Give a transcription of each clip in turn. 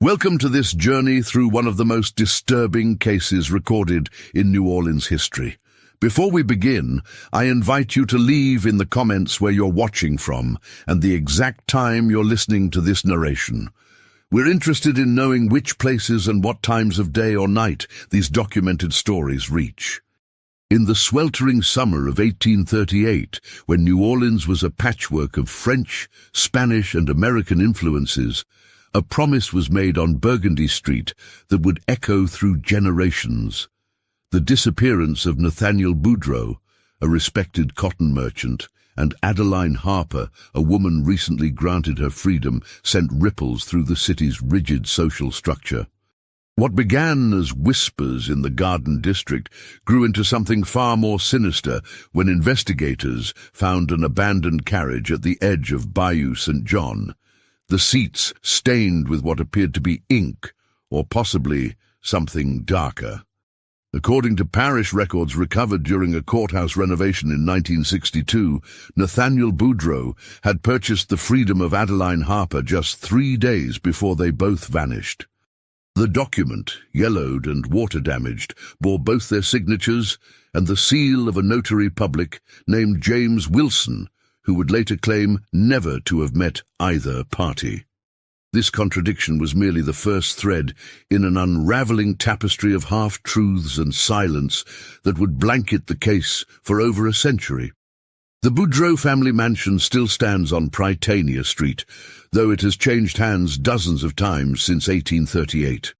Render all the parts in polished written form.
Welcome to this journey through one of the most disturbing cases recorded in New Orleans history. Before we begin, I invite you to leave in the comments where you're watching from and the exact time you're listening to this narration. We're interested in knowing which places and what times of day or night these documented stories reach. In the sweltering summer of 1838, when New Orleans was a patchwork of French, Spanish, and American influences, a promise was made on Burgundy Street that would echo through generations. The disappearance of Nathaniel Boudreau, a respected cotton merchant, and Adeline Harper, a woman recently granted her freedom, sent ripples through the city's rigid social structure. What began as whispers in the Garden District grew into something far more sinister when investigators found an abandoned carriage at the edge of Bayou St. John. The seats stained with what appeared to be ink, or possibly something darker. According to parish records recovered during a courthouse renovation in 1962, Nathaniel Boudreau had purchased the freedom of Adeline Harper just 3 days before they both vanished. The document, yellowed and water-damaged, bore both their signatures and the seal of a notary public named James Wilson, who would later claim never to have met either party. This contradiction was merely the first thread in an unraveling tapestry of half-truths and silence that would blanket the case for over a century. The Boudreau family mansion still stands on Prytania Street, though it has changed hands dozens of times since 1838.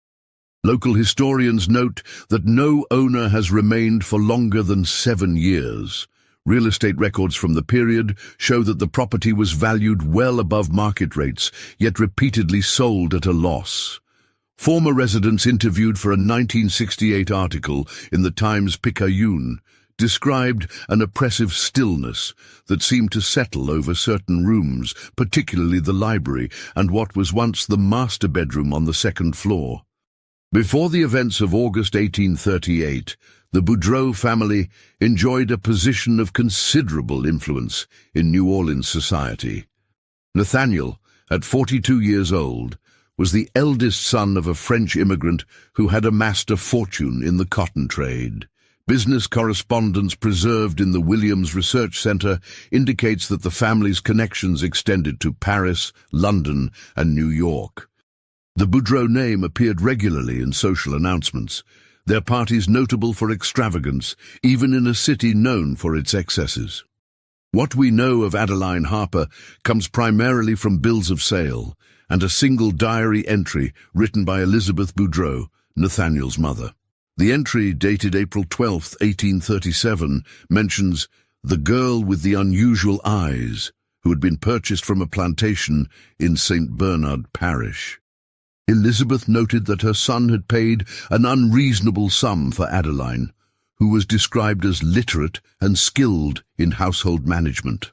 Local historians note that no owner has remained for longer than 7 years. Real estate records from the period show that the property was valued well above market rates, yet repeatedly sold at a loss. Former residents interviewed for a 1968 article in the Times-Picayune described an oppressive stillness that seemed to settle over certain rooms, particularly the library and what was once the master bedroom on the second floor. Before the events of August 1838, the Boudreau family enjoyed a position of considerable influence in New Orleans society. Nathaniel, at 42 years old, was the eldest son of a French immigrant who had amassed a fortune in the cotton trade. Business correspondence preserved in the Williams Research Center indicates that the family's connections extended to Paris, London, and New York. The Boudreau name appeared regularly in social announcements, their parties notable for extravagance, even in a city known for its excesses. What we know of Adeline Harper comes primarily from bills of sale and a single diary entry written by Elizabeth Boudreau, Nathaniel's mother. The entry, dated April 12, 1837, mentions the girl with the unusual eyes, who had been purchased from a plantation in St. Bernard Parish. Elizabeth noted that her son had paid an unreasonable sum for Adeline, who was described as literate and skilled in household management.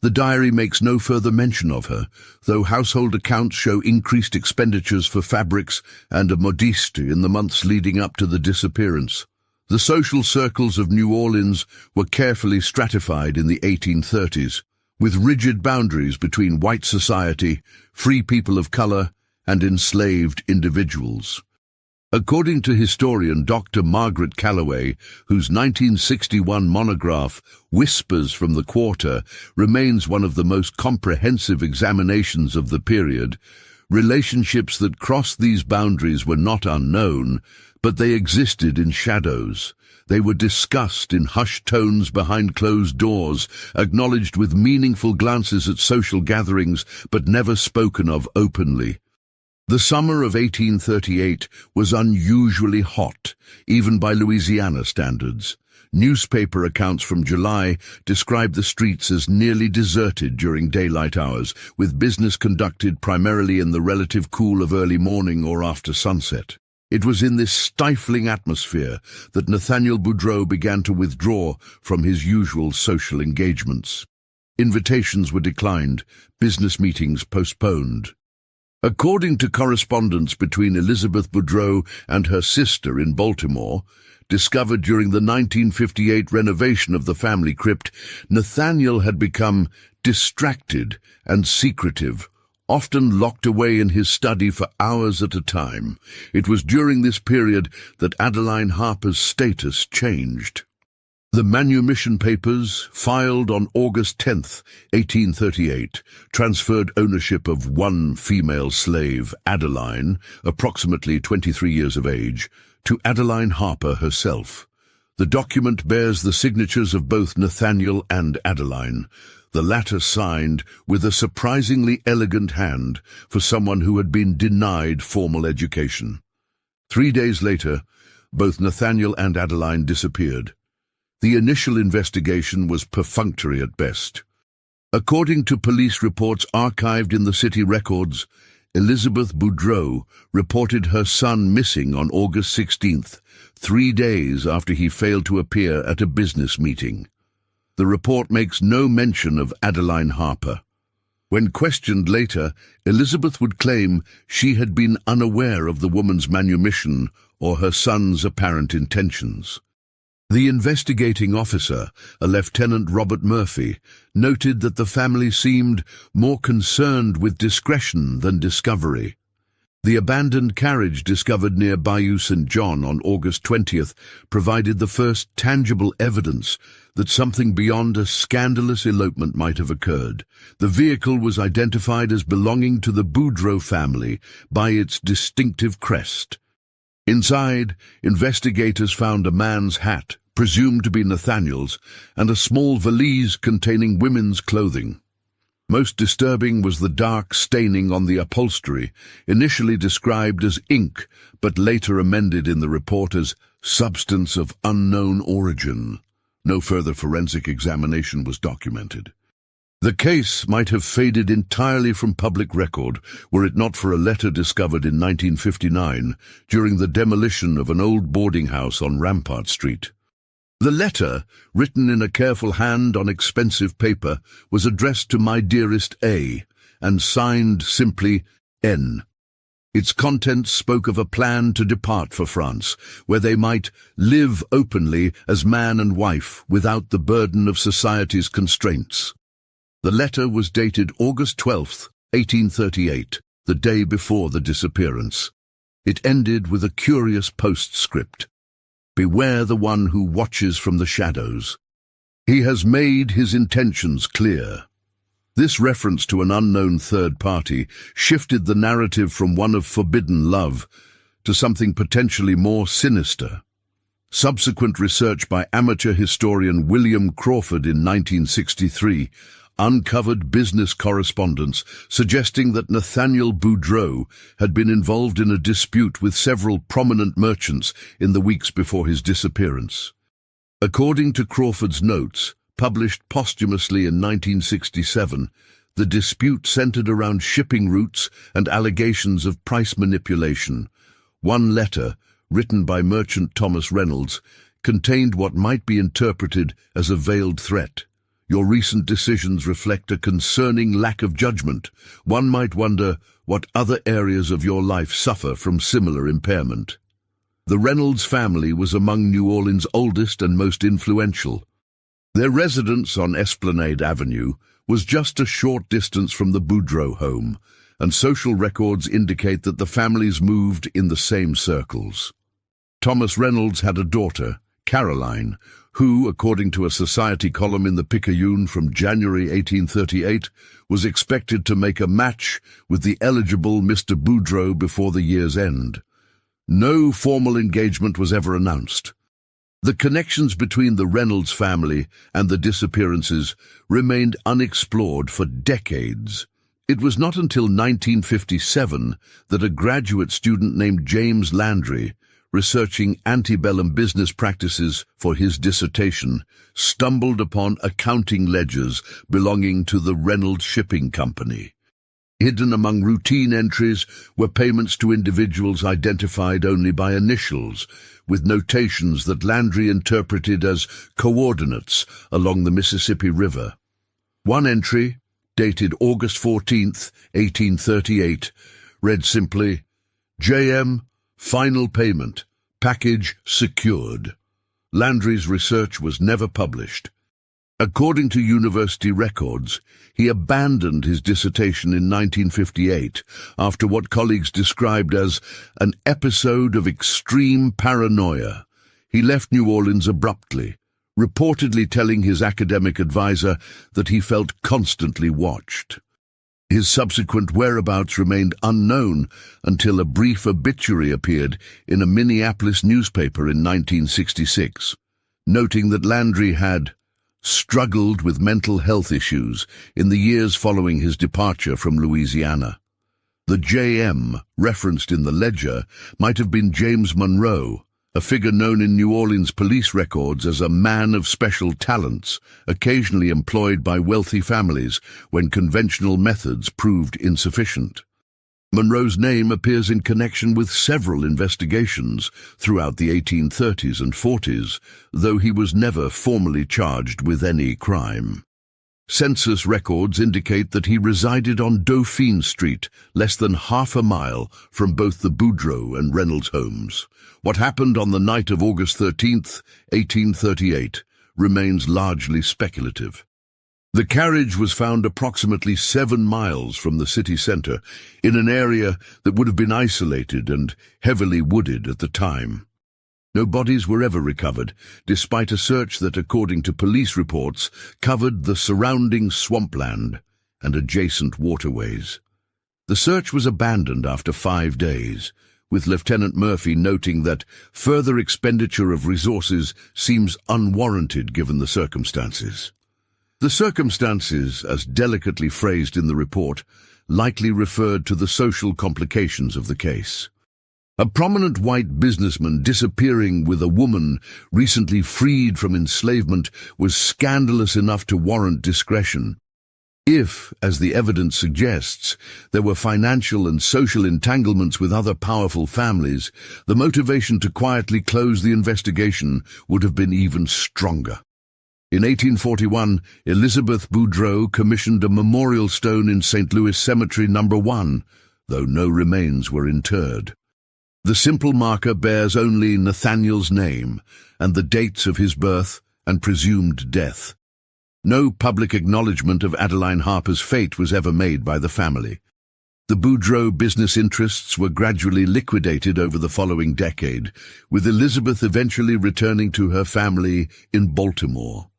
The diary makes no further mention of her, though household accounts show increased expenditures for fabrics and a modiste in the months leading up to the disappearance. The social circles of New Orleans were carefully stratified in the 1830s, with rigid boundaries between white society, free people of color, and enslaved individuals. According to historian Dr. Margaret Calloway, whose 1961 monograph, Whispers from the Quarter, remains one of the most comprehensive examinations of the period, relationships that crossed these boundaries were not unknown, but they existed in shadows. They were discussed in hushed tones behind closed doors, acknowledged with meaningful glances at social gatherings, but never spoken of openly. The summer of 1838 was unusually hot, even by Louisiana standards. Newspaper accounts from July describe the streets as nearly deserted during daylight hours, with business conducted primarily in the relative cool of early morning or after sunset. It was in this stifling atmosphere that Nathaniel Boudreau began to withdraw from his usual social engagements. Invitations were declined, business meetings postponed. According to correspondence between Elizabeth Boudreau and her sister in Baltimore, discovered during the 1958 renovation of the family crypt, Nathaniel had become distracted and secretive, often locked away in his study for hours at a time. It was during this period that Adeline Harper's status changed. The Manumission papers, filed on August 10, 1838, transferred ownership of one female slave, Adeline, approximately 23 years of age, to Adeline Harper herself. The document bears the signatures of both Nathaniel and Adeline, the latter signed with a surprisingly elegant hand for someone who had been denied formal education. 3 days later, both Nathaniel and Adeline disappeared. The initial investigation was perfunctory at best. According to police reports archived in the city records, Elizabeth Boudreau reported her son missing on August 16th, 3 days after he failed to appear at a business meeting. The report makes no mention of Adeline Harper. When questioned later, Elizabeth would claim she had been unaware of the woman's manumission or her son's apparent intentions. The investigating officer, a Lieutenant Robert Murphy, noted that the family seemed more concerned with discretion than discovery. The abandoned carriage discovered near Bayou St. John on August 20th provided the first tangible evidence that something beyond a scandalous elopement might have occurred. The vehicle was identified as belonging to the Boudreau family by its distinctive crest. Inside, investigators found a man's hat, presumed to be Nathaniel's, and a small valise containing women's clothing. Most disturbing was the dark staining on the upholstery, initially described as ink, but later amended in the report as substance of unknown origin. No further forensic examination was documented. The case might have faded entirely from public record were it not for a letter discovered in 1959 during the demolition of an old boarding house on Rampart Street. The letter, written in a careful hand on expensive paper, was addressed to my dearest A, and signed simply N. Its contents spoke of a plan to depart for France, where they might live openly as man and wife without the burden of society's constraints. The letter was dated August 12, 1838, the day before the disappearance. It ended with a curious postscript. Beware the one who watches from the shadows. He has made his intentions clear. This reference to an unknown third party shifted the narrative from one of forbidden love to something potentially more sinister. Subsequent research by amateur historian William Crawford in 1963 uncovered business correspondence suggesting that Nathaniel Boudreau had been involved in a dispute with several prominent merchants in the weeks before his disappearance. According to Crawford's notes, published posthumously in 1967, the dispute centered around shipping routes and allegations of price manipulation. One letter, written by merchant Thomas Reynolds, contained what might be interpreted as a veiled threat. Your recent decisions reflect a concerning lack of judgment. One might wonder what other areas of your life suffer from similar impairment. The Reynolds family was among New Orleans' oldest and most influential. Their residence on Esplanade Avenue was just a short distance from the Boudreau home, and social records indicate that the families moved in the same circles. Thomas Reynolds had a daughter, Caroline, who, according to a society column in the Picayune from January 1838, was expected to make a match with the eligible Mr. Boudreau before the year's end. No formal engagement was ever announced. The connections between the Reynolds family and the disappearances remained unexplored for decades. It was not until 1957 that a graduate student named James Landry, researching antebellum business practices for his dissertation, stumbled upon accounting ledgers belonging to the Reynolds Shipping Company. Hidden among routine entries were payments to individuals identified only by initials, with notations that Landry interpreted as coordinates along the Mississippi River. One entry, dated August 14, 1838, read simply, J.M., final payment, package secured. Landry's research was never published. According to university records, he abandoned his dissertation in 1958 after what colleagues described as an episode of extreme paranoia. He left New Orleans abruptly, reportedly telling his academic advisor that he felt constantly watched. His subsequent whereabouts remained unknown until a brief obituary appeared in a Minneapolis newspaper in 1966, noting that Landry had struggled with mental health issues in the years following his departure from Louisiana. The JM referenced in the ledger might have been James Monroe, a figure known in New Orleans police records as a man of special talents, occasionally employed by wealthy families when conventional methods proved insufficient. Monroe's name appears in connection with several investigations throughout the 1830s and 40s, though he was never formally charged with any crime. Census records indicate that he resided on Dauphine Street, less than half a mile from both the Boudreaux and Reynolds homes. What happened on the night of August 13, 1838, remains largely speculative. The carriage was found approximately 7 miles from the city centre, in an area that would have been isolated and heavily wooded at the time. No bodies were ever recovered, despite a search that, according to police reports, covered the surrounding swampland and adjacent waterways. The search was abandoned after 5 days, with Lieutenant Murphy noting that further expenditure of resources seems unwarranted given the circumstances. The circumstances, as delicately phrased in the report, likely referred to the social complications of the case. A prominent white businessman disappearing with a woman recently freed from enslavement was scandalous enough to warrant discretion. If, as the evidence suggests, there were financial and social entanglements with other powerful families, the motivation to quietly close the investigation would have been even stronger. In 1841, Elizabeth Boudreaux commissioned a memorial stone in St. Louis Cemetery No. 1, though no remains were interred. The simple marker bears only Nathaniel's name and the dates of his birth and presumed death. No public acknowledgement of Adeline Harper's fate was ever made by the family. The Boudreaux business interests were gradually liquidated over the following decade, with Elizabeth eventually returning to her family in Baltimore.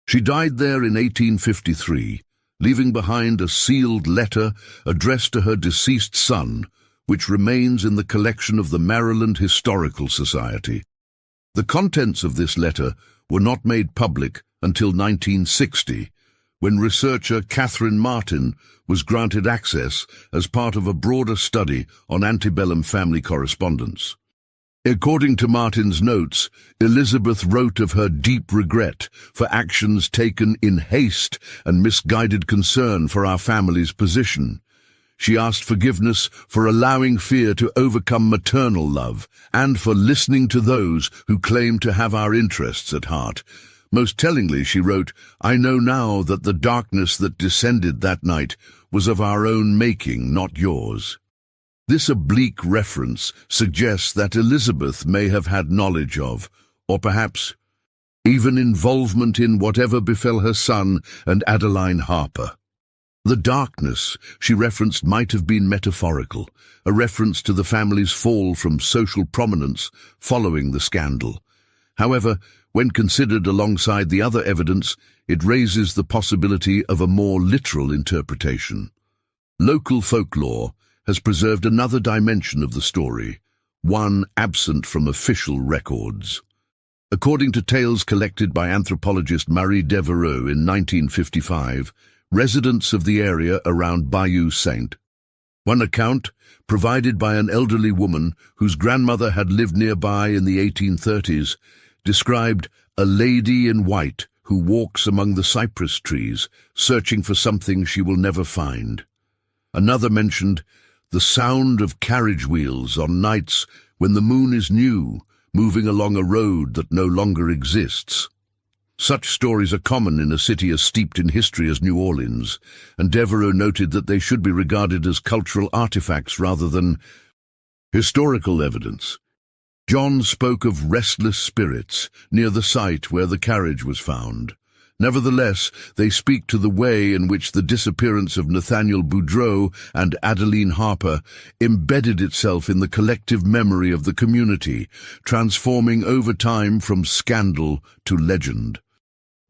She died there in 1853, leaving behind a sealed letter addressed to her deceased son, which remains in the collection of the Maryland Historical Society. The contents of this letter were not made public until 1960, when researcher Catherine Martin was granted access as part of a broader study on antebellum family correspondence. According to Martin's notes, Elizabeth wrote of her deep regret for actions taken in haste and misguided concern for our family's position. She asked forgiveness for allowing fear to overcome maternal love and for listening to those who claimed to have our interests at heart. Most tellingly, she wrote, "I know now that the darkness that descended that night was of our own making, not yours." This oblique reference suggests that Elizabeth may have had knowledge of, or perhaps even involvement in whatever befell her son and Adeline Harper. The darkness she referenced might have been metaphorical, a reference to the family's fall from social prominence following the scandal. However, when considered alongside the other evidence, it raises the possibility of a more literal interpretation. Local folklore has preserved another dimension of the story, one absent from official records. According to tales collected by anthropologist Marie Devereaux in 1955, residents of the area around Bayou Saint. One account, provided by an elderly woman whose grandmother had lived nearby in the 1830s, described a lady in white who walks among the cypress trees, searching for something she will never find. Another mentioned the sound of carriage wheels on nights when the moon is new, moving along a road that no longer exists. Such stories are common in a city as steeped in history as New Orleans, and Devereaux noted that they should be regarded as cultural artifacts rather than historical evidence. John spoke of restless spirits near the site where the carriage was found, Nevertheless, they speak to the way in which the disappearance of Nathaniel Boudreau and Adeline Harper embedded itself in the collective memory of the community, transforming over time from scandal to legend.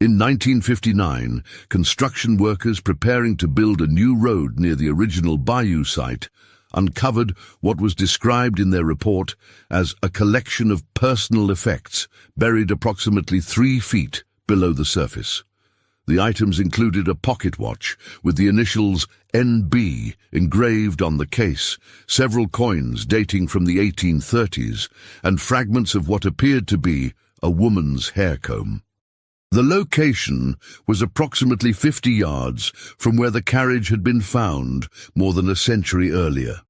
In 1959, construction workers preparing to build a new road near the original Bayou site uncovered what was described in their report as a collection of personal effects buried approximately 3 feet below the surface. The items included a pocket watch with the initials NB engraved on the case, several coins dating from the 1830s, and fragments of what appeared to be a woman's hair comb. The location was approximately 50 yards from where the carriage had been found more than a century earlier.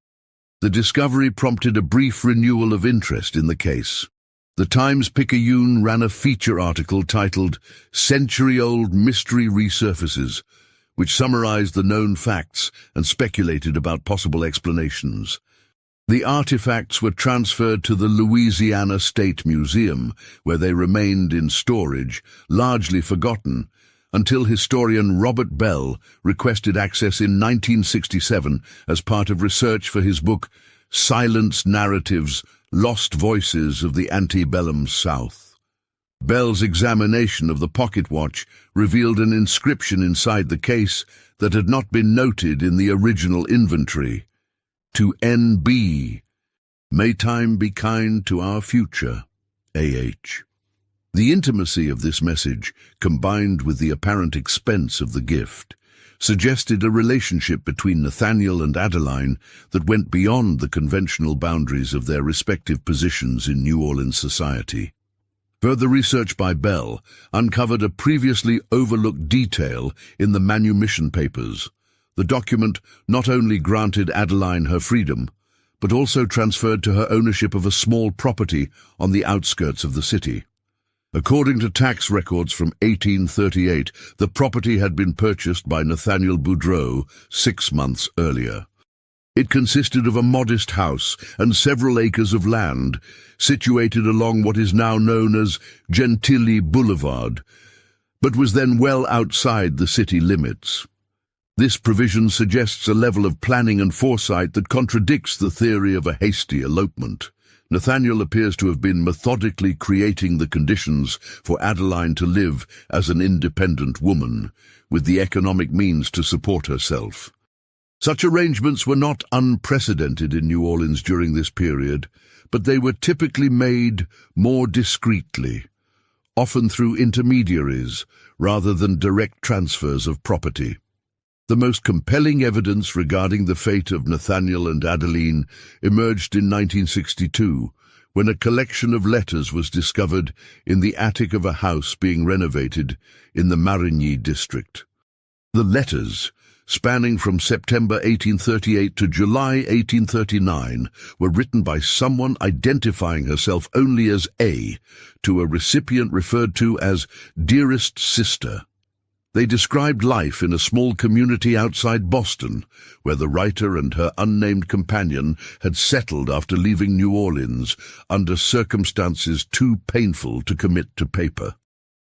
The discovery prompted a brief renewal of interest in the case. The Times-Picayune ran a feature article titled "Century-Old Mystery Resurfaces," which summarized the known facts and speculated about possible explanations. The artifacts were transferred to the Louisiana State Museum, where they remained in storage, largely forgotten, until historian Robert Bell requested access in 1967 as part of research for his book Silence Narratives, Lost Voices of the Antebellum South. Bell's examination of the pocket watch revealed an inscription inside the case that had not been noted in the original inventory. To NB, may time be kind to our future, AH. The intimacy of this message, combined with the apparent expense of the gift, suggested a relationship between Nathaniel and Adeline that went beyond the conventional boundaries of their respective positions in New Orleans society. Further research by Bell uncovered a previously overlooked detail in the Manumission papers. The document not only granted Adeline her freedom, but also transferred to her ownership of a small property on the outskirts of the city. According to tax records from 1838, the property had been purchased by Nathaniel Boudreau 6 months earlier. It consisted of a modest house and several acres of land, situated along what is now known as Gentilly Boulevard, but was then well outside the city limits. This provision suggests a level of planning and foresight that contradicts the theory of a hasty elopement. Nathaniel appears to have been methodically creating the conditions for Adeline to live as an independent woman, with the economic means to support herself. Such arrangements were not unprecedented in New Orleans during this period, but they were typically made more discreetly, often through intermediaries rather than direct transfers of property. The most compelling evidence regarding the fate of Nathaniel and Adeline emerged in 1962, when a collection of letters was discovered in the attic of a house being renovated in the Marigny district. The letters, spanning from September 1838 to July 1839, were written by someone identifying herself only as A, to a recipient referred to as "Dearest Sister." They described life in a small community outside Boston, where the writer and her unnamed companion had settled after leaving New Orleans under circumstances too painful to commit to paper.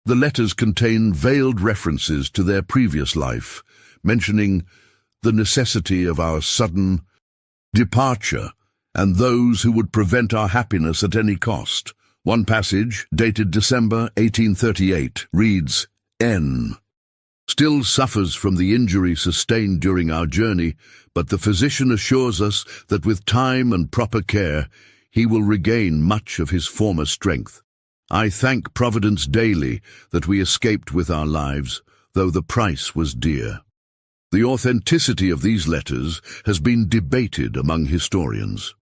The letters contain veiled references to their previous life, mentioning the necessity of our sudden departure and those who would prevent our happiness at any cost. One passage, dated December 1838, reads, "N. still suffers from the injury sustained during our journey, but the physician assures us that with time and proper care he will regain much of his former strength. I thank Providence daily that we escaped with our lives, though the price was dear." The authenticity of these letters has been debated among historians.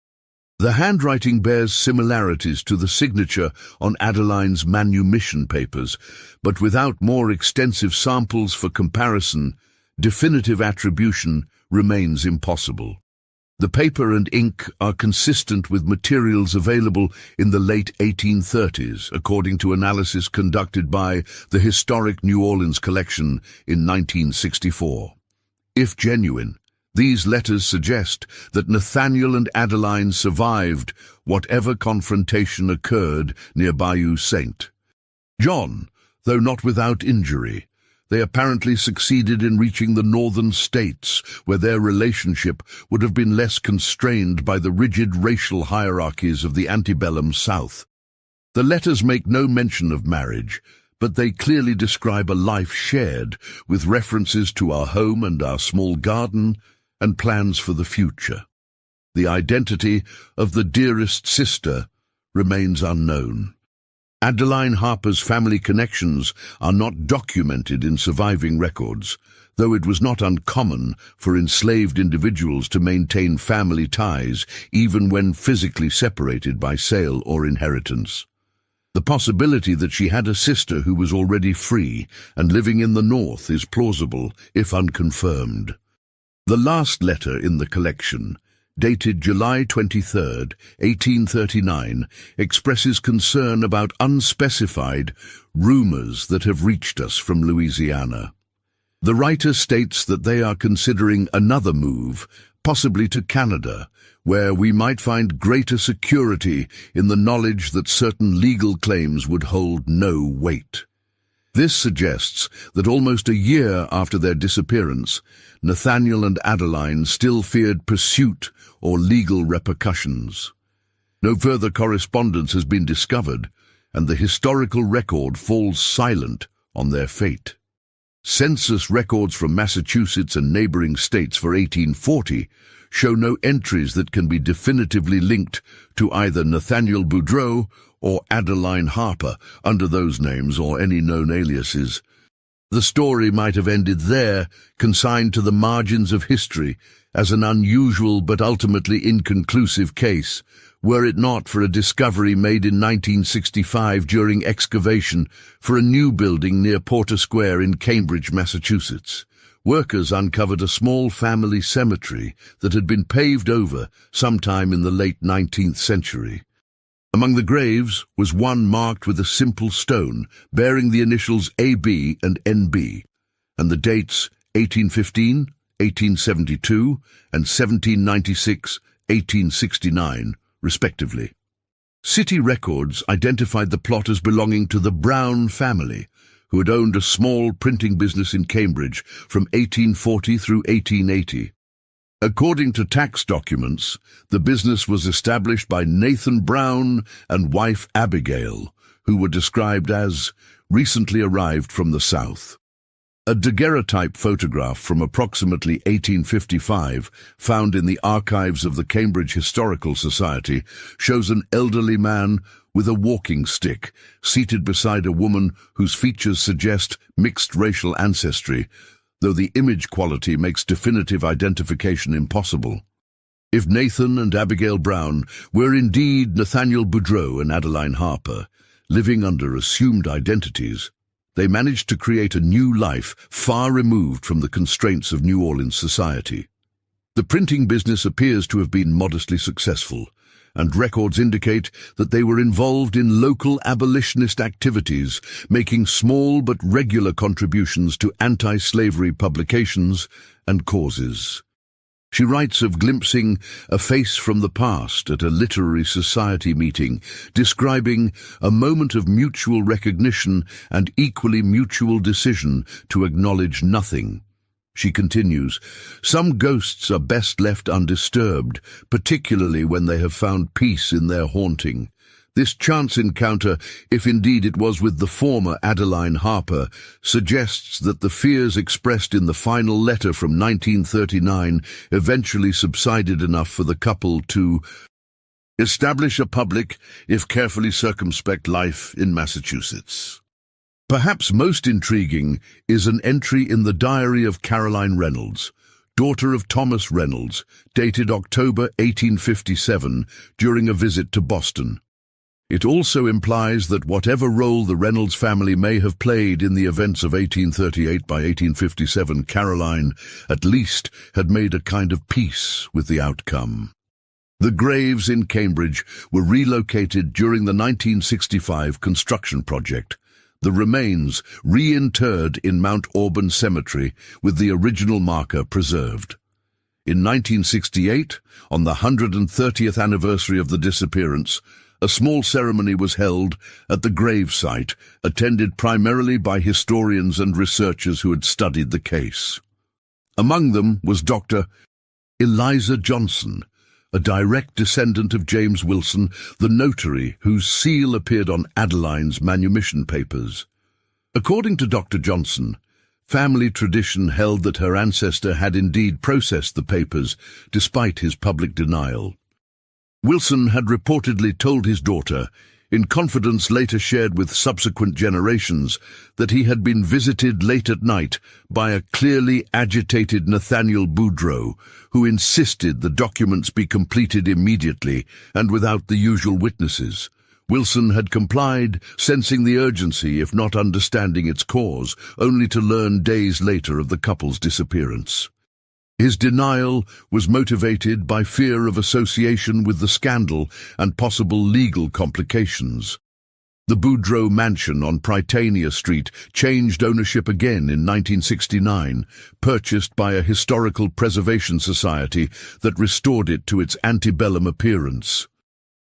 The handwriting bears similarities to the signature on Adeline's Manumission papers, but without more extensive samples for comparison, definitive attribution remains impossible. The paper and ink are consistent with materials available in the late 1830s, according to analysis conducted by the Historic New Orleans Collection in 1964. If genuine, these letters suggest that Nathaniel and Adeline survived whatever confrontation occurred near Bayou Saint. John, Though not without injury, they apparently succeeded in reaching the northern states, where their relationship would have been less constrained by the rigid racial hierarchies of the antebellum South. The letters make no mention of marriage, but they clearly describe a life shared, with references to our home and our small garden, and plans for the future. The identity of the dearest sister remains unknown. Adeline Harper's family connections are not documented in surviving records, though it was not uncommon for enslaved individuals to maintain family ties even when physically separated by sale or inheritance. The possibility that she had a sister who was already free and living in the north is plausible, if unconfirmed. The last letter in the collection, dated July 23, 1839, expresses concern about unspecified rumors that have reached us from Louisiana. The writer states that they are considering another move, possibly to Canada, where we might find greater security in the knowledge that certain legal claims would hold no weight. This suggests that almost a year after their disappearance, Nathaniel and Adeline still feared pursuit or legal repercussions. No further correspondence has been discovered, and the historical record falls silent on their fate. Census records from Massachusetts and neighboring states for 1840 show no entries that can be definitively linked to either Nathaniel Boudreau or Adeline Harper under those names or any known aliases. The story might have ended there, consigned to the margins of history as an unusual but ultimately inconclusive case, were it not for a discovery made in 1965 during excavation for a new building near Porter Square in Cambridge, Massachusetts. Workers uncovered a small family cemetery that had been paved over sometime in the late 19th century. Among the graves was one marked with a simple stone bearing the initials AB and NB, and the dates 1815, 1872, and 1796, 1869, respectively. City records identified the plot as belonging to the Brown family, who had owned a small printing business in Cambridge from 1840 through 1880. According to tax documents, the business was established by Nathan Brown and wife Abigail, who were described as recently arrived from the South. A daguerreotype photograph from approximately 1855, found in the archives of the Cambridge Historical Society, shows an elderly man with a walking stick, seated beside a woman whose features suggest mixed racial ancestry, though the image quality makes definitive identification impossible. If Nathan and Abigail Brown were indeed Nathaniel Boudreau and Adeline Harper, living under assumed identities, they managed to create a new life far removed from the constraints of New Orleans society. The printing business appears to have been modestly successful, and records indicate that they were involved in local abolitionist activities, making small but regular contributions to anti-slavery publications and causes. She writes of glimpsing a face from the past at a literary society meeting, describing a moment of mutual recognition and equally mutual decision to acknowledge nothing. She continues, "Some ghosts are best left undisturbed, particularly when they have found peace in their haunting. This chance encounter, if indeed it was with the former Adeline Harper, suggests that the fears expressed in the final letter from 1939 eventually subsided enough for the couple to establish a public, if carefully circumspect, life in Massachusetts." Perhaps most intriguing is an entry in the diary of Caroline Reynolds, daughter of Thomas Reynolds, dated October 1857, during a visit to Boston. It also implies that whatever role the Reynolds family may have played in the events of 1838 by 1857, Caroline, at least, had made a kind of peace with the outcome. The graves in Cambridge were relocated during the 1965 construction project, the remains reinterred in Mount Auburn Cemetery with the original marker preserved. In 1968, on the 130th anniversary of the disappearance, a small ceremony was held at the grave site, attended primarily by historians and researchers who had studied the case. Among them was Dr. Eliza Johnson, a direct descendant of James Wilson, the notary whose seal appeared on Adeline's Manumission papers. According to Dr. Johnson, family tradition held that her ancestor had indeed processed the papers, despite his public denial. Wilson had reportedly told his daughter, in confidence later shared with subsequent generations, that he had been visited late at night by a clearly agitated Nathaniel Boudreau, who insisted the documents be completed immediately and without the usual witnesses. Wilson had complied, sensing the urgency if not understanding its cause, only to learn days later of the couple's disappearance. His denial was motivated by fear of association with the scandal and possible legal complications. The Boudreau mansion on Prytania Street changed ownership again in 1969, purchased by a historical preservation society that restored it to its antebellum appearance.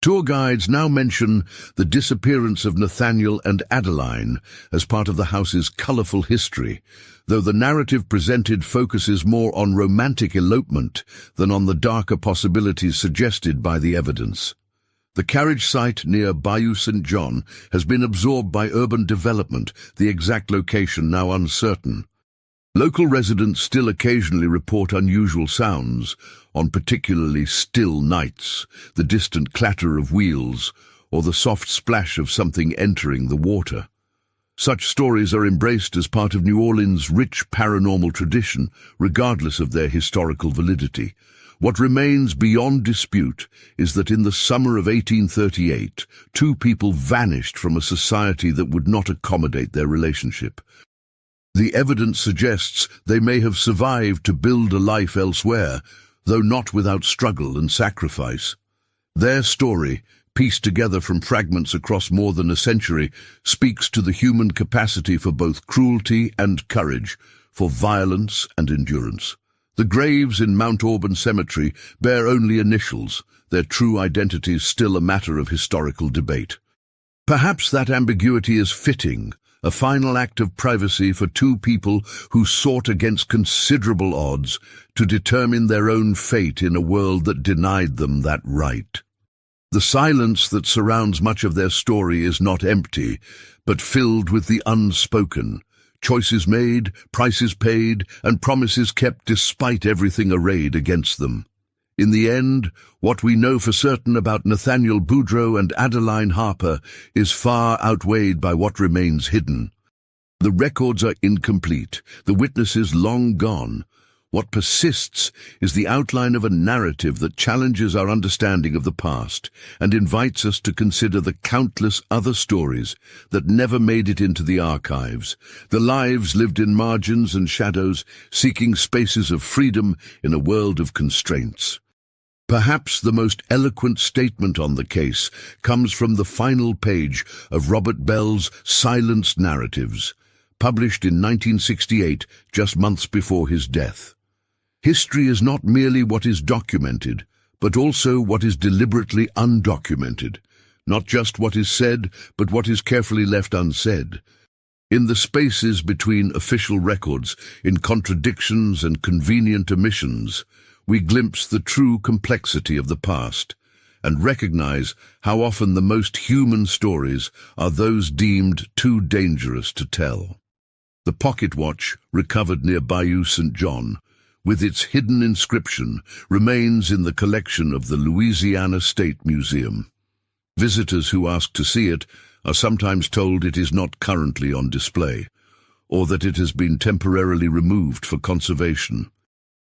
Tour guides now mention the disappearance of Nathaniel and Adeline as part of the house's colourful history, though the narrative presented focuses more on romantic elopement than on the darker possibilities suggested by the evidence. The carriage site near Bayou St. John has been absorbed by urban development, the exact location now uncertain. Local residents still occasionally report unusual sounds, on particularly still nights, the distant clatter of wheels, or the soft splash of something entering the water. Such stories are embraced as part of New Orleans' rich paranormal tradition, regardless of their historical validity. What remains beyond dispute is that in the summer of 1838, two people vanished from a society that would not accommodate their relationship. The evidence suggests they may have survived to build a life elsewhere, though not without struggle and sacrifice. Their story, pieced together from fragments across more than a century, speaks to the human capacity for both cruelty and courage, for violence and endurance. The graves in Mount Auburn Cemetery bear only initials, their true identities still a matter of historical debate. Perhaps that ambiguity is fitting, a final act of privacy for two people who sought against considerable odds to determine their own fate in a world that denied them that right. The silence that surrounds much of their story is not empty, but filled with the unspoken, choices made, prices paid, and promises kept despite everything arrayed against them. In the end, what we know for certain about Nathaniel Boudreau and Adeline Harper is far outweighed by what remains hidden. The records are incomplete, the witnesses long gone. What persists is the outline of a narrative that challenges our understanding of the past and invites us to consider the countless other stories that never made it into the archives, the lives lived in margins and shadows, seeking spaces of freedom in a world of constraints. Perhaps the most eloquent statement on the case comes from the final page of Robert Bell's Silenced Narratives, published in 1968, just months before his death. History is not merely what is documented, but also what is deliberately undocumented, not just what is said, but what is carefully left unsaid. In the spaces between official records, in contradictions and convenient omissions, we glimpse the true complexity of the past and recognize how often the most human stories are those deemed too dangerous to tell. The pocket watch, recovered near Bayou St. John, with its hidden inscription, remains in the collection of the Louisiana State Museum. Visitors who ask to see it are sometimes told it is not currently on display, or that it has been temporarily removed for conservation.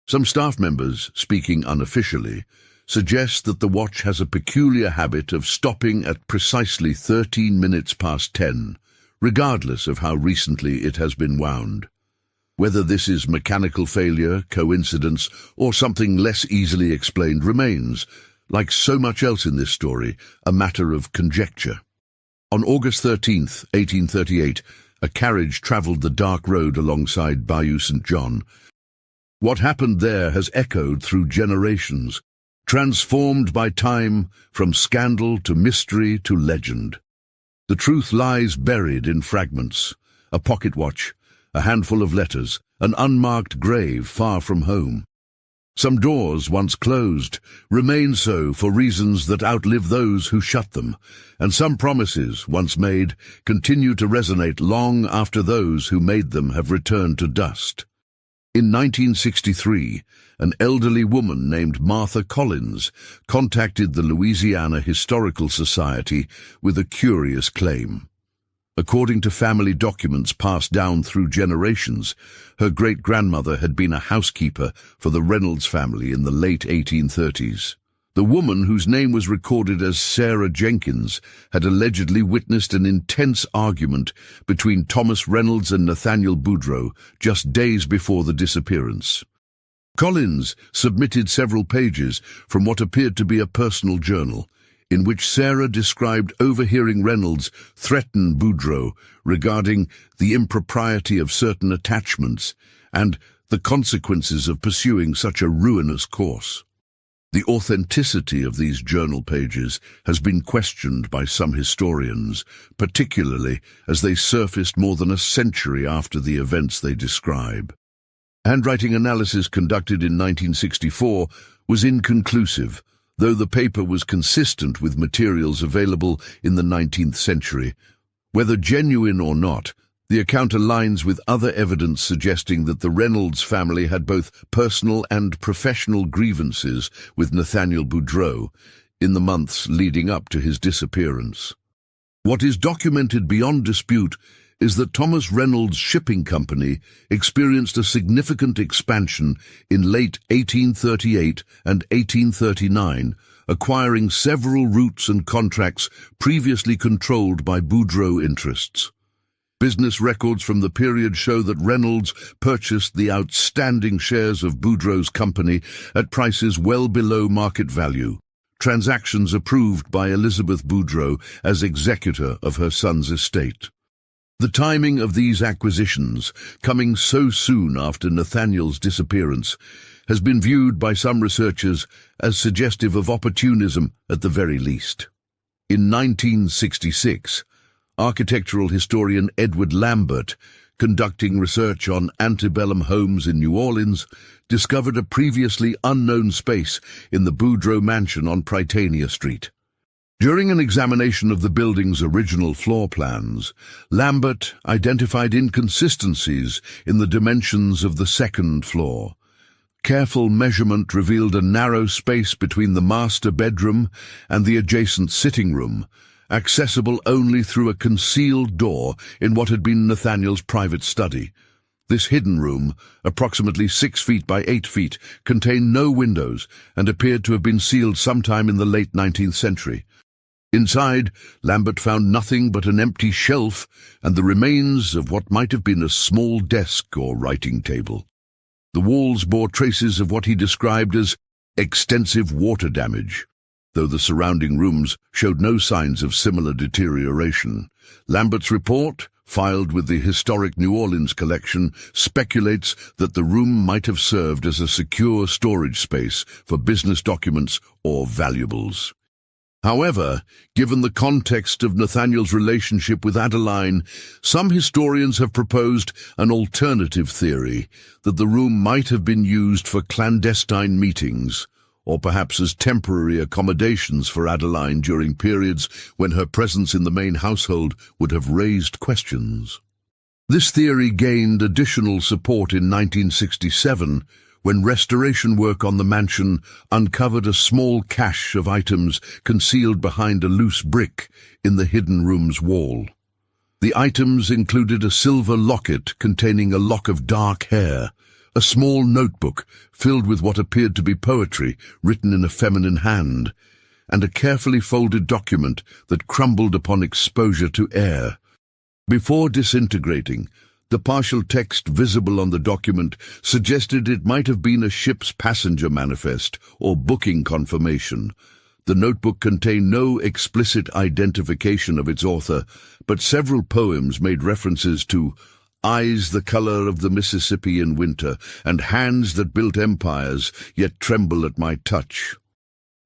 Some staff members, speaking unofficially, suggest that the watch has a peculiar habit of stopping at precisely 13 minutes past 10, regardless of how recently it has been wound. Whether this is mechanical failure, coincidence, or something less easily explained remains, like so much else in this story, a matter of conjecture. On August 13, 1838, a carriage travelled the dark road alongside Bayou St. John. What happened there has echoed through generations. transformed by time from scandal to mystery to legend. The truth lies buried in fragments: a pocket watch, a handful of letters, an unmarked grave far from home. Some doors, once closed, remain so for reasons that outlive those who shut them, and some promises, once made, continue to resonate long after those who made them have returned to dust. In 1963, an elderly woman named Martha Collins contacted the Louisiana Historical Society with a curious claim. According to family documents passed down through generations, her great-grandmother had been a housekeeper for the Reynolds family in the late 1830s. The woman, whose name was recorded as Sarah Jenkins, had allegedly witnessed an intense argument between Thomas Reynolds and Nathaniel Boudreau just days before the disappearance. Collins submitted several pages from what appeared to be a personal journal, in which Sarah described overhearing Reynolds threaten Boudreau regarding the impropriety of certain attachments and the consequences of pursuing such a ruinous course. The authenticity of these journal pages has been questioned by some historians, particularly as they surfaced more than a century after the events they describe. Handwriting analysis conducted in 1964 was inconclusive, though the paper was consistent with materials available in the 19th century. Whether genuine or not, the account aligns with other evidence suggesting that the Reynolds family had both personal and professional grievances with Nathaniel Boudreau in the months leading up to his disappearance. What is documented beyond dispute is that Thomas Reynolds Shipping Company experienced a significant expansion in late 1838 and 1839, acquiring several routes and contracts previously controlled by Boudreau interests. Business records from the period show that Reynolds purchased the outstanding shares of Boudreau's company at prices well below market value, transactions approved by Elizabeth Boudreau as executor of her son's estate. The timing of these acquisitions, coming so soon after Nathaniel's disappearance, has been viewed by some researchers as suggestive of opportunism at the very least. In 1966, architectural historian Edward Lambert, conducting research on antebellum homes in New Orleans, discovered a previously unknown space in the Boudreau mansion on Prytania Street. During an examination of the building's original floor plans, Lambert identified inconsistencies in the dimensions of the second floor. Careful measurement revealed a narrow space between the master bedroom and the adjacent sitting room, accessible only through a concealed door in what had been Nathaniel's private study. This hidden room, approximately 6 feet by 8 feet, contained no windows and appeared to have been sealed sometime in the late 19th century. Inside, Lambert found nothing but an empty shelf and the remains of what might have been a small desk or writing table. The walls bore traces of what he described as extensive water damage, though the surrounding rooms showed no signs of similar deterioration. Lambert's report, filed with the Historic New Orleans Collection, speculates that the room might have served as a secure storage space for business documents or valuables. However, given the context of Nathaniel's relationship with Adeline, some historians have proposed an alternative theory that the room might have been used for clandestine meetings, or perhaps as temporary accommodations for Adeline during periods when her presence in the main household would have raised questions. This theory gained additional support in 1967, when restoration work on the mansion uncovered a small cache of items concealed behind a loose brick in the hidden room's wall. The items included a silver locket containing a lock of dark hair, a small notebook filled with what appeared to be poetry written in a feminine hand, and a carefully folded document that crumbled upon exposure to air. Before disintegrating, the partial text visible on the document suggested it might have been a ship's passenger manifest or booking confirmation. The notebook contained no explicit identification of its author, but several poems made references to eyes the color of the Mississippi in winter, and hands that built empires, yet tremble at my touch.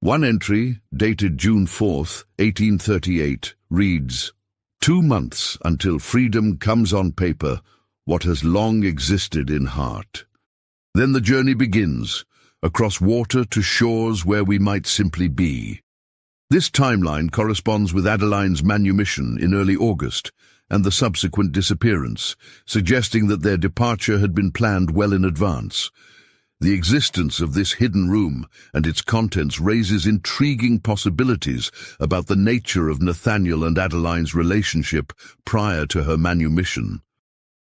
One entry, dated June 4, 1838, reads, "2 months until freedom comes on paper what has long existed in heart." Then the journey begins, across water to shores where we might simply be. This timeline corresponds with Adeline's manumission in early August and the subsequent disappearance, suggesting that their departure had been planned well in advance. The existence of this hidden room and its contents raises intriguing possibilities about the nature of Nathaniel and Adeline's relationship prior to her manumission.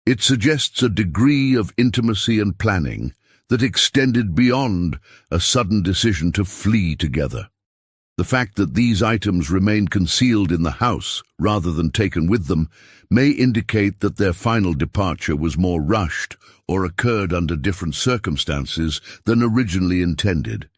It suggests a degree of intimacy and planning that extended beyond a sudden decision to flee together. The fact that these items remained concealed in the house rather than taken with them may indicate that their final departure was more rushed or occurred under different circumstances than originally intended.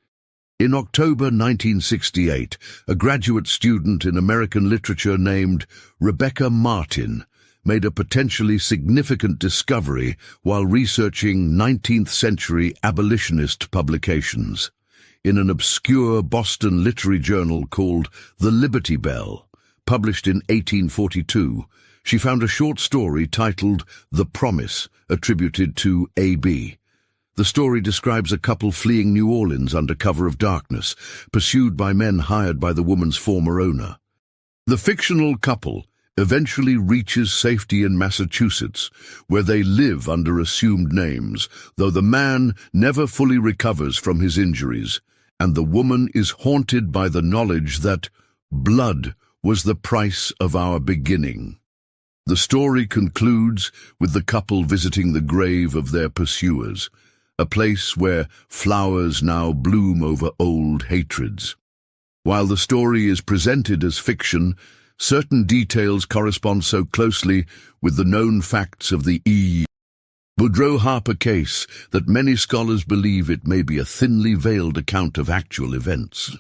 In October 1968, a graduate student in American literature named Rebecca Martin made a potentially significant discovery while researching 19th-century abolitionist publications. In an obscure Boston literary journal called The Liberty Bell, published in 1842, she found a short story titled The Promise, attributed to A.B. The story describes a couple fleeing New Orleans under cover of darkness, pursued by men hired by the woman's former owner. The fictional couple eventually reaches safety in Massachusetts, where they live under assumed names, though the man never fully recovers from his injuries, and the woman is haunted by the knowledge that blood was the price of our beginning. The story concludes with the couple visiting the grave of their pursuers, a place where flowers now bloom over old hatreds. While the story is presented as fiction, certain details correspond so closely with the known facts of the E. Boudreaux Harper case that many scholars believe it may be a thinly veiled account of actual events.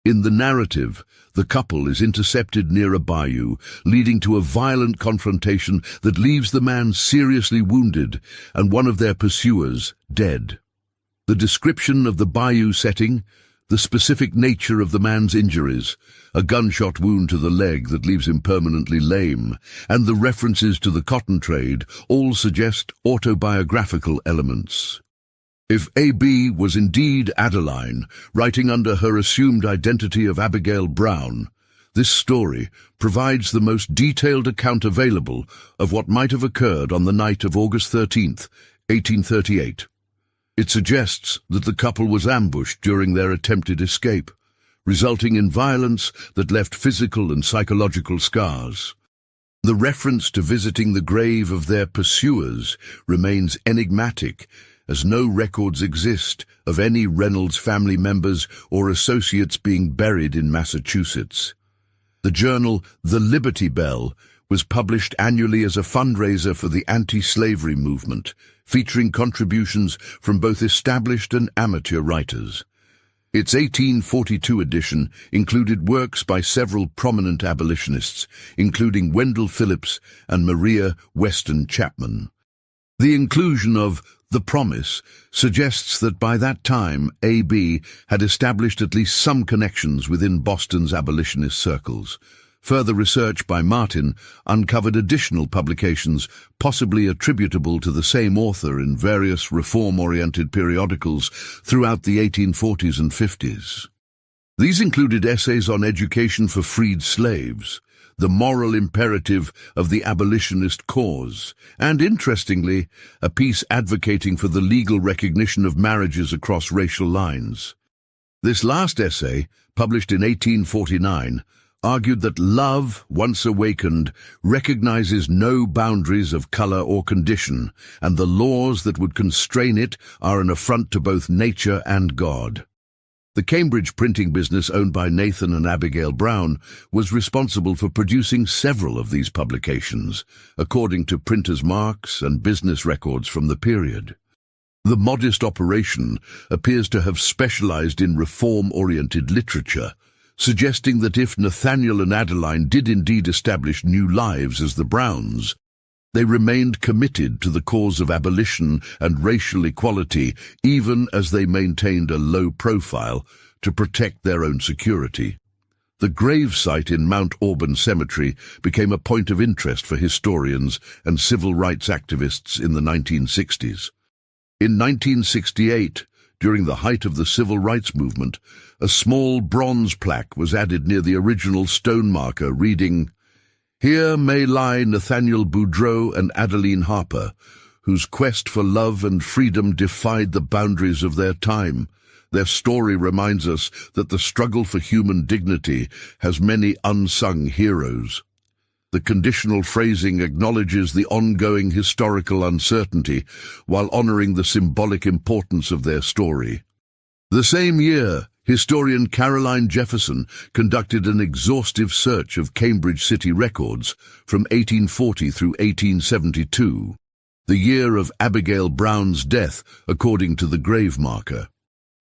In the narrative, the couple is intercepted near a bayou, leading to a violent confrontation that leaves the man seriously wounded and one of their pursuers dead. The description of the bayou setting, the specific nature of the man's injuries, a gunshot wound to the leg that leaves him permanently lame, and the references to the cotton trade all suggest autobiographical elements. If A.B. was indeed Adeline, writing under her assumed identity of Abigail Brown, this story provides the most detailed account available of what might have occurred on the night of August 13th, 1838. It suggests that the couple was ambushed during their attempted escape, resulting in violence that left physical and psychological scars. The reference to visiting the grave of their pursuers remains enigmatic, as no records exist of any Reynolds family members or associates being buried in Massachusetts. The journal The Liberty Bell was published annually as a fundraiser for the anti-slavery movement, featuring contributions from both established and amateur writers. Its 1842 edition included works by several prominent abolitionists, including Wendell Phillips and Maria Weston Chapman. The inclusion of The Promise suggests that by that time A.B. had established at least some connections within Boston's abolitionist circles. Further research by Martin uncovered additional publications possibly attributable to the same author in various reform-oriented periodicals throughout the 1840s and 50s. These included essays on education for freed slaves, the moral imperative of the abolitionist cause, and, interestingly, a piece advocating for the legal recognition of marriages across racial lines. This last essay, published in 1849, argued that love, once awakened, recognizes no boundaries of color or condition, and the laws that would constrain it are an affront to both nature and God. The Cambridge printing business owned by Nathan and Abigail Brown was responsible for producing several of these publications, according to printers' marks and business records from the period. The modest operation appears to have specialized in reform-oriented literature, suggesting that if Nathaniel and Adeline did indeed establish new lives as the Browns, they remained committed to the cause of abolition and racial equality, even as they maintained a low profile to protect their own security. The gravesite in Mount Auburn Cemetery became a point of interest for historians and civil rights activists in the 1960s. In 1968, during the height of the civil rights movement, a small bronze plaque was added near the original stone marker reading, "Here may lie Nathaniel Boudreau and Adeline Harper, whose quest for love and freedom defied the boundaries of their time. Their story reminds us that the struggle for human dignity has many unsung heroes." The conditional phrasing acknowledges the ongoing historical uncertainty while honoring the symbolic importance of their story. The same year, historian Caroline Jefferson conducted an exhaustive search of Cambridge city records from 1840 through 1872, the year of Abigail Brown's death according to the grave marker.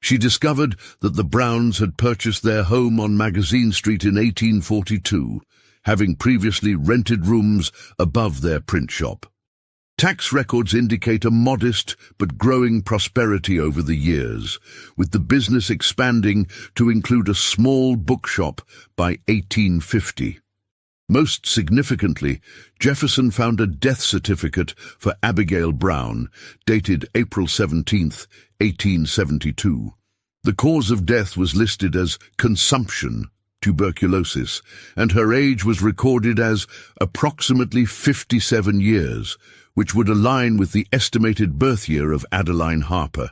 She discovered that the Browns had purchased their home on Magazine Street in 1842, having previously rented rooms above their print shop. Tax records indicate a modest but growing prosperity over the years, with the business expanding to include a small bookshop by 1850. Most significantly, Jefferson found a death certificate for Abigail Brown, dated April 17, 1872. The cause of death was listed as consumption, tuberculosis, and her age was recorded as approximately 57 years, which would align with the estimated birth year of Adeline Harper.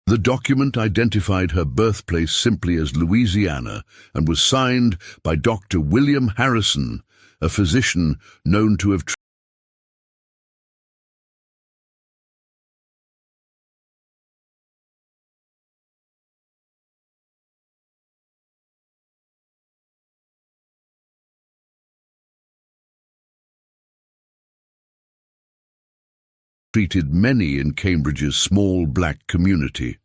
The document identified her birthplace simply as Louisiana and was signed by Dr. William Harrison, a physician known to have treated many in Cambridge's small black community.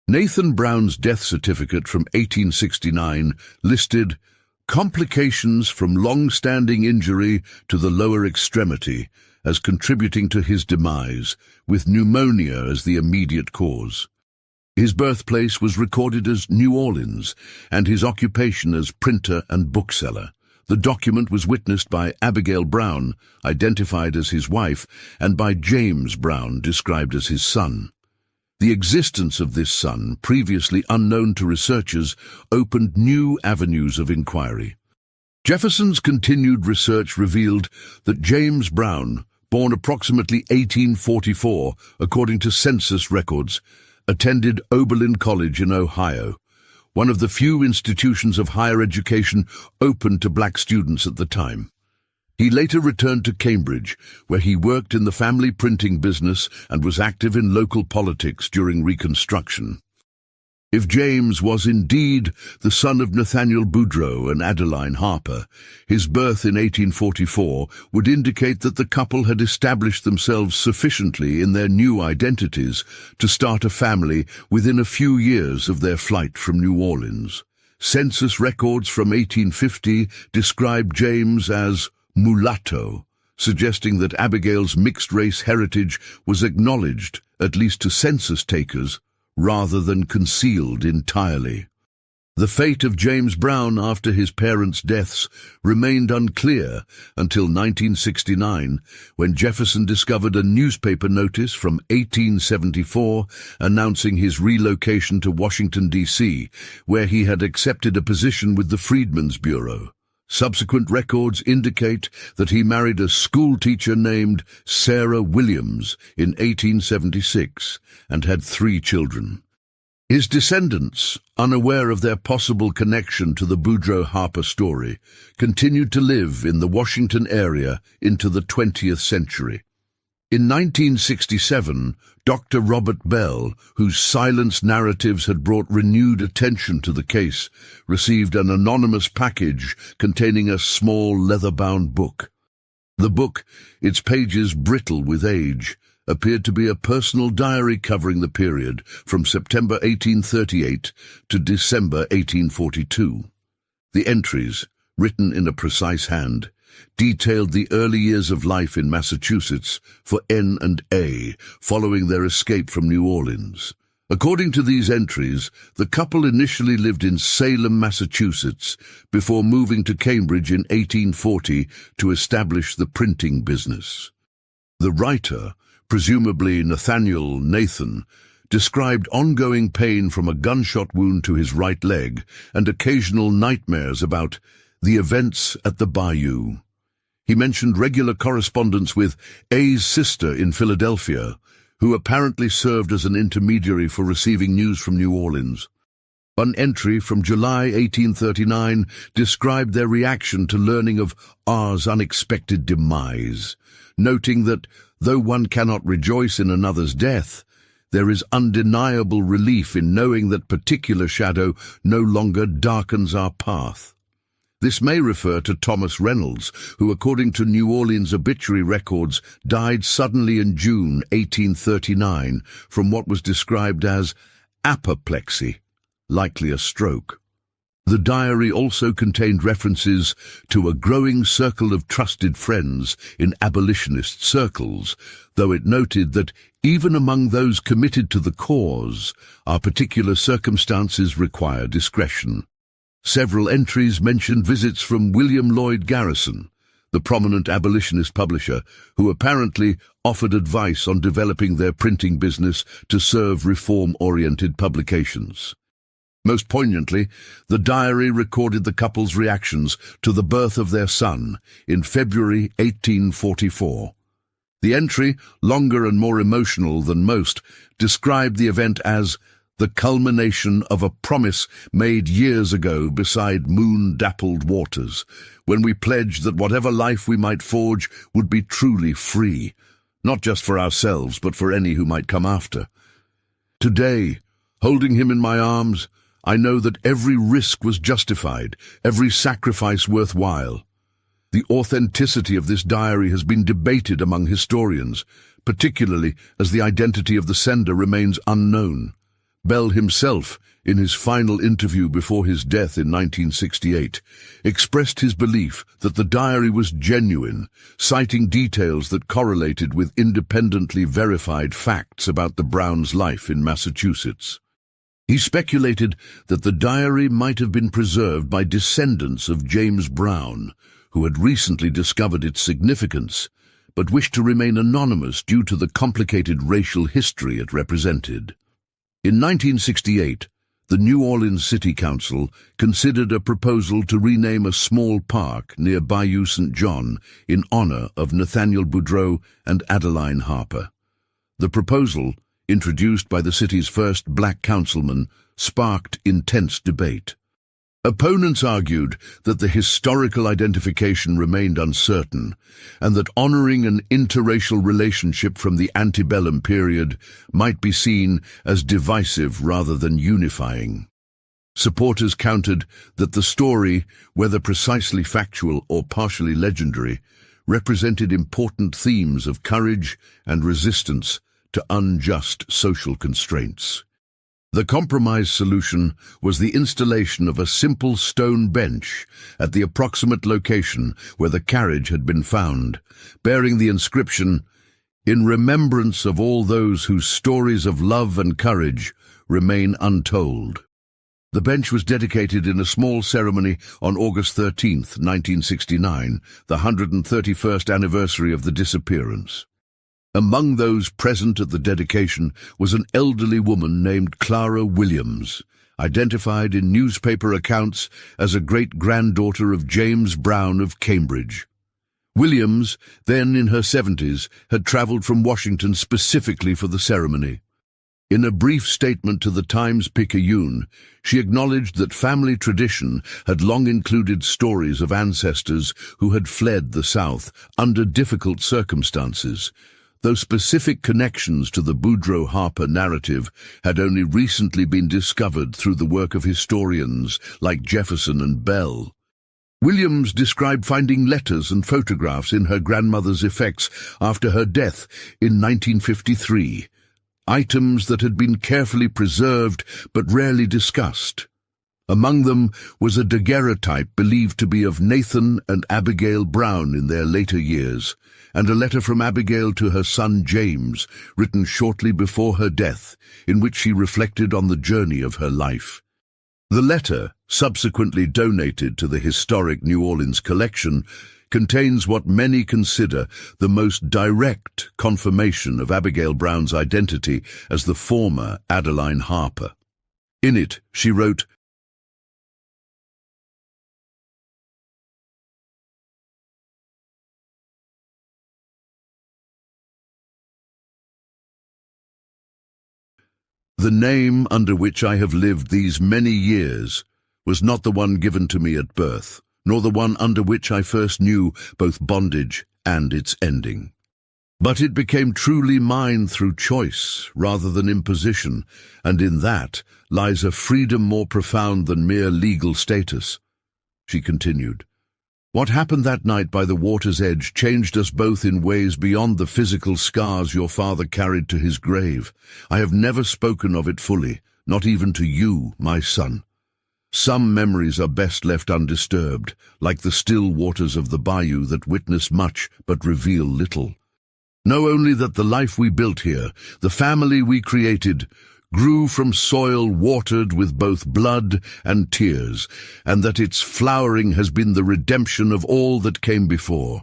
Nathan Brown's death certificate from 1869 listed complications from long-standing injury to the lower extremity as contributing to his demise, with pneumonia as the immediate cause. His birthplace was recorded as New Orleans, and his occupation as printer and bookseller. The document was witnessed by Abigail Brown, identified as his wife, and by James Brown, described as his son. The existence of this son, previously unknown to researchers, opened new avenues of inquiry. Jefferson's continued research revealed that James Brown, born approximately 1844, according to census records, attended Oberlin College in Ohio, one of the few institutions of higher education open to black students at the time. He later returned to Cambridge, where he worked in the family printing business and was active in local politics during Reconstruction. If James was indeed the son of Nathaniel Boudreau and Adeline Harper, his birth in 1844 would indicate that the couple had established themselves sufficiently in their new identities to start a family within a few years of their flight from New Orleans. Census records from 1850 describe James as mulatto, suggesting that Abigail's mixed-race heritage was acknowledged, at least to census takers, rather than concealed entirely. The fate of James Brown after his parents' deaths remained unclear until 1969, when Jefferson discovered a newspaper notice from 1874 announcing his relocation to Washington, D.C., where he had accepted a position with the Freedmen's Bureau. Subsequent records indicate that he married a schoolteacher named Sarah Williams in 1876 and had 3 children. His descendants, unaware of their possible connection to the Boudreau-Harper story, continued to live in the Washington area into the 20th century. In 1967, Dr. Robert Bell, whose silenced narratives had brought renewed attention to the case, received an anonymous package containing a small leather-bound book. The book, its pages brittle with age, appeared to be a personal diary covering the period from September 1838 to December 1842. The entries, written in a precise hand, detailed the early years of life in Massachusetts for N and A following their escape from New Orleans. According to these entries, the couple initially lived in Salem, Massachusetts, before moving to Cambridge in 1840 to establish the printing business. The writer, presumably Nathaniel Nathan, described ongoing pain from a gunshot wound to his right leg and occasional nightmares about the events at the bayou. He mentioned regular correspondence with A's sister in Philadelphia, who apparently served as an intermediary for receiving news from New Orleans. One entry from July 1839 described their reaction to learning of R's unexpected demise, noting that, though one cannot rejoice in another's death, there is undeniable relief in knowing that particular shadow no longer darkens our path. This may refer to Thomas Reynolds, who, according to New Orleans obituary records, died suddenly in June 1839 from what was described as apoplexy, likely a stroke. The diary also contained references to a growing circle of trusted friends in abolitionist circles, though it noted that even among those committed to the cause, our particular circumstances require discretion. Several entries mentioned visits from William Lloyd Garrison, the prominent abolitionist publisher, who apparently offered advice on developing their printing business to serve reform-oriented publications. Most poignantly, the diary recorded the couple's reactions to the birth of their son in February 1844. The entry, longer and more emotional than most, described the event as the culmination of a promise made years ago beside moon-dappled waters, when we pledged that whatever life we might forge would be truly free, not just for ourselves, but for any who might come after. Today, holding him in my arms, I know that every risk was justified, every sacrifice worthwhile. The authenticity of this diary has been debated among historians, particularly as the identity of the sender remains unknown. Bell himself, in his final interview before his death in 1968, expressed his belief that the diary was genuine, citing details that correlated with independently verified facts about the Browns' life in Massachusetts. He speculated that the diary might have been preserved by descendants of James Brown, who had recently discovered its significance, but wished to remain anonymous due to the complicated racial history it represented. In 1968, the New Orleans City Council considered a proposal to rename a small park near Bayou St. John in honor of Nathaniel Boudreau and Adeline Harper. The proposal, introduced by the city's first black councilman, sparked intense debate. Opponents argued that the historical identification remained uncertain, and that honoring an interracial relationship from the antebellum period might be seen as divisive rather than unifying. Supporters countered that the story, whether precisely factual or partially legendary, represented important themes of courage and resistance to unjust social constraints. The compromise solution was the installation of a simple stone bench at the approximate location where the carriage had been found, bearing the inscription, "In remembrance of all those whose stories of love and courage remain untold." The bench was dedicated in a small ceremony on August 13, 1969, the 131st anniversary of the disappearance. Among those present at the dedication was an elderly woman named Clara Williams, identified in newspaper accounts as a great-granddaughter of James Brown of Cambridge. Williams, then in her 70s, had traveled from Washington specifically for the ceremony. In a brief statement to the Times-Picayune, she acknowledged that family tradition had long included stories of ancestors who had fled the South under difficult circumstances, though specific connections to the Boudreau-Harper narrative had only recently been discovered through the work of historians like Jefferson and Bell. Williams described finding letters and photographs in her grandmother's effects after her death in 1953, items that had been carefully preserved but rarely discussed. Among them was a daguerreotype believed to be of Nathan and Abigail Brown in their later years, and a letter from Abigail to her son James, written shortly before her death, in which she reflected on the journey of her life. The letter, subsequently donated to the historic New Orleans collection, contains what many consider the most direct confirmation of Abigail Brown's identity as the former Adeline Harper. In it, she wrote, "The name under which I have lived these many years was not the one given to me at birth, nor the one under which I first knew both bondage and its ending. But it became truly mine through choice rather than imposition, and in that lies a freedom more profound than mere legal status." She continued, "What happened that night by the water's edge changed us both in ways beyond the physical scars your father carried to his grave. I have never spoken of it fully, not even to you, my son. Some memories are best left undisturbed, like the still waters of the bayou that witness much but reveal little. Know only that the life we built here, the family we created, grew from soil watered with both blood and tears, and that its flowering has been the redemption of all that came before."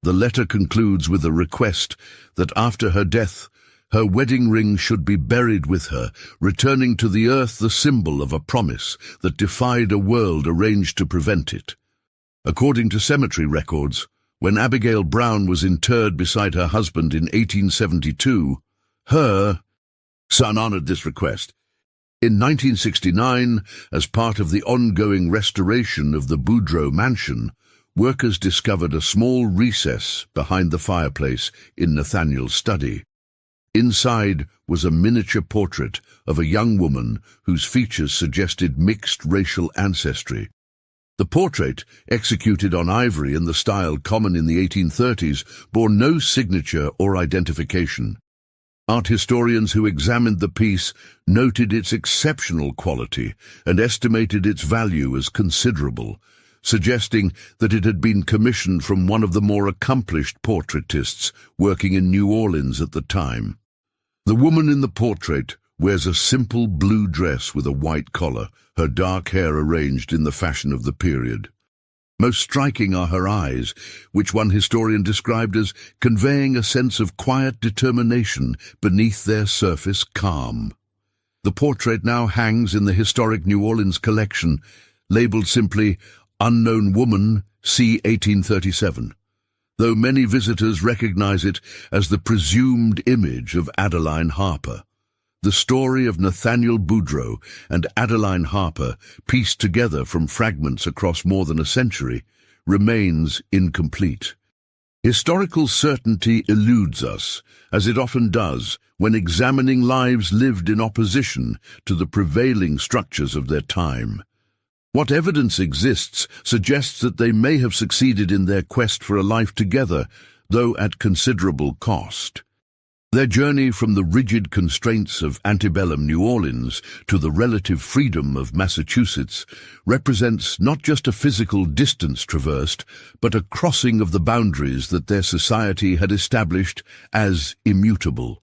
The letter concludes with a request that after her death, her wedding ring should be buried with her, returning to the earth the symbol of a promise that defied a world arranged to prevent it. According to cemetery records, when Abigail Brown was interred beside her husband in 1872, her son honored this request. In 1969, as part of the ongoing restoration of the Boudreaux mansion, workers discovered a small recess behind the fireplace in Nathaniel's study. Inside was a miniature portrait of a young woman whose features suggested mixed racial ancestry. The portrait, executed on ivory in the style common in the 1830s, bore no signature or identification. Art historians who examined the piece noted its exceptional quality and estimated its value as considerable, suggesting that it had been commissioned from one of the more accomplished portraitists working in New Orleans at the time. The woman in the portrait wears a simple blue dress with a white collar, her dark hair arranged in the fashion of the period. Most striking are her eyes, which one historian described as conveying a sense of quiet determination beneath their surface calm. The portrait now hangs in the historic New Orleans collection, labeled simply "Unknown Woman, c. 1837", though many visitors recognize it as the presumed image of Adeline Harper. The story of Nathaniel Boudreaux and Adeline Harper, pieced together from fragments across more than a century, remains incomplete. Historical certainty eludes us, as it often does when examining lives lived in opposition to the prevailing structures of their time. What evidence exists suggests that they may have succeeded in their quest for a life together, though at considerable cost. Their journey from the rigid constraints of antebellum New Orleans to the relative freedom of Massachusetts represents not just a physical distance traversed, but a crossing of the boundaries that their society had established as immutable.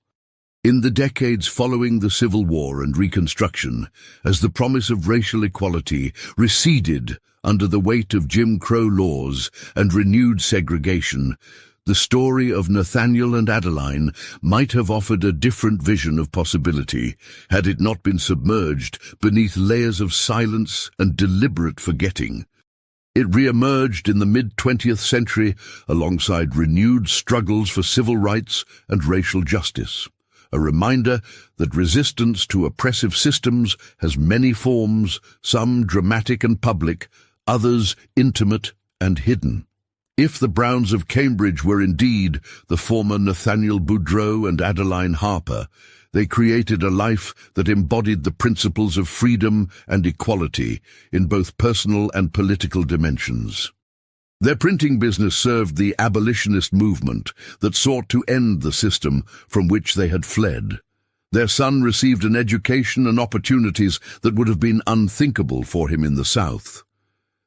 In the decades following the Civil War and Reconstruction, as the promise of racial equality receded under the weight of Jim Crow laws and renewed segregation, the story of Nathaniel and Adeline might have offered a different vision of possibility had it not been submerged beneath layers of silence and deliberate forgetting. It re-emerged in the mid-20th century alongside renewed struggles for civil rights and racial justice, a reminder that resistance to oppressive systems has many forms, some dramatic and public, others intimate and hidden. If the Browns of Cambridge were indeed the former Nathaniel Boudreaux and Adeline Harper, they created a life that embodied the principles of freedom and equality in both personal and political dimensions. Their printing business served the abolitionist movement that sought to end the system from which they had fled. Their son received an education and opportunities that would have been unthinkable for him in the South.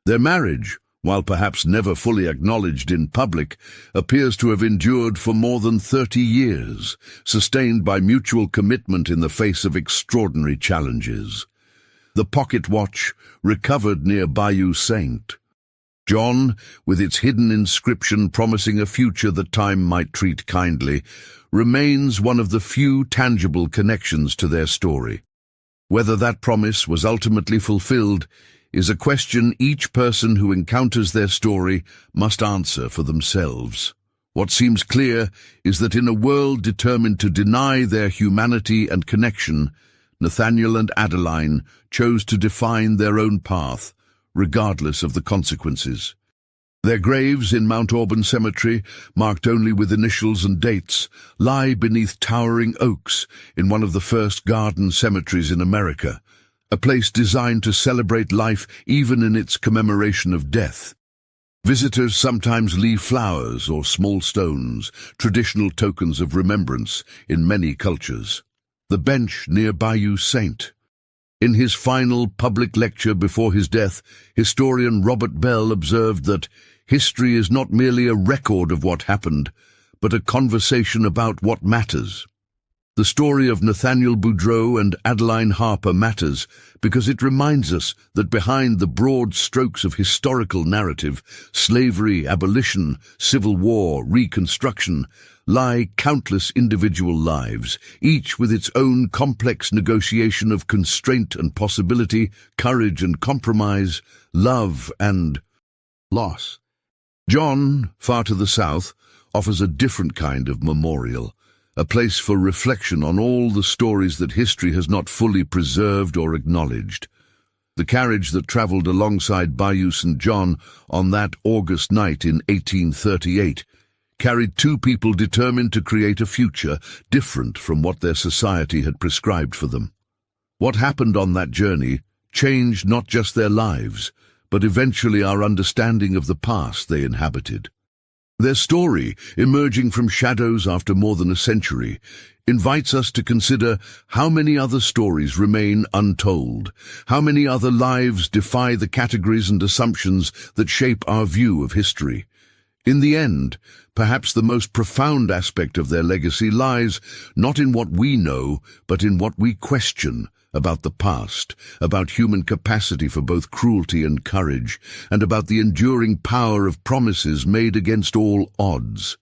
Their marriage, while perhaps never fully acknowledged in public, appears to have endured for more than 30 years, sustained by mutual commitment in the face of extraordinary challenges. The pocket watch, recovered near Bayou Saint. John, with its hidden inscription promising a future that time might treat kindly, remains one of the few tangible connections to their story. Whether that promise was ultimately fulfilled is a question each person who encounters their story must answer for themselves. What seems clear is that in a world determined to deny their humanity and connection, Nathaniel and Adeline chose to define their own path, regardless of the consequences. Their graves in Mount Auburn Cemetery, marked only with initials and dates, lie beneath towering oaks in one of the first garden cemeteries in America, a place designed to celebrate life even in its commemoration of death. Visitors sometimes leave flowers or small stones, traditional tokens of remembrance in many cultures. The bench near Bayou Saint. In his final public lecture before his death, historian Robert Bell observed that history is not merely a record of what happened, but a conversation about what matters. The story of Nathaniel Boudreau and Adeline Harper matters because it reminds us that behind the broad strokes of historical narrative, slavery, abolition, civil war, reconstruction, lie countless individual lives, each with its own complex negotiation of constraint and possibility, courage and compromise, love and loss. John, far to the south, offers a different kind of memorial, a place for reflection on all the stories that history has not fully preserved or acknowledged. The carriage that travelled alongside Bayou St. John on that August night in 1838 carried two people determined to create a future different from what their society had prescribed for them. What happened on that journey changed not just their lives, but eventually our understanding of the past they inhabited. Their story, emerging from shadows after more than a century, invites us to consider how many other stories remain untold, how many other lives defy the categories and assumptions that shape our view of history. In the end, perhaps the most profound aspect of their legacy lies not in what we know, but in what we question about the past, about human capacity for both cruelty and courage, and about the enduring power of promises made against all odds.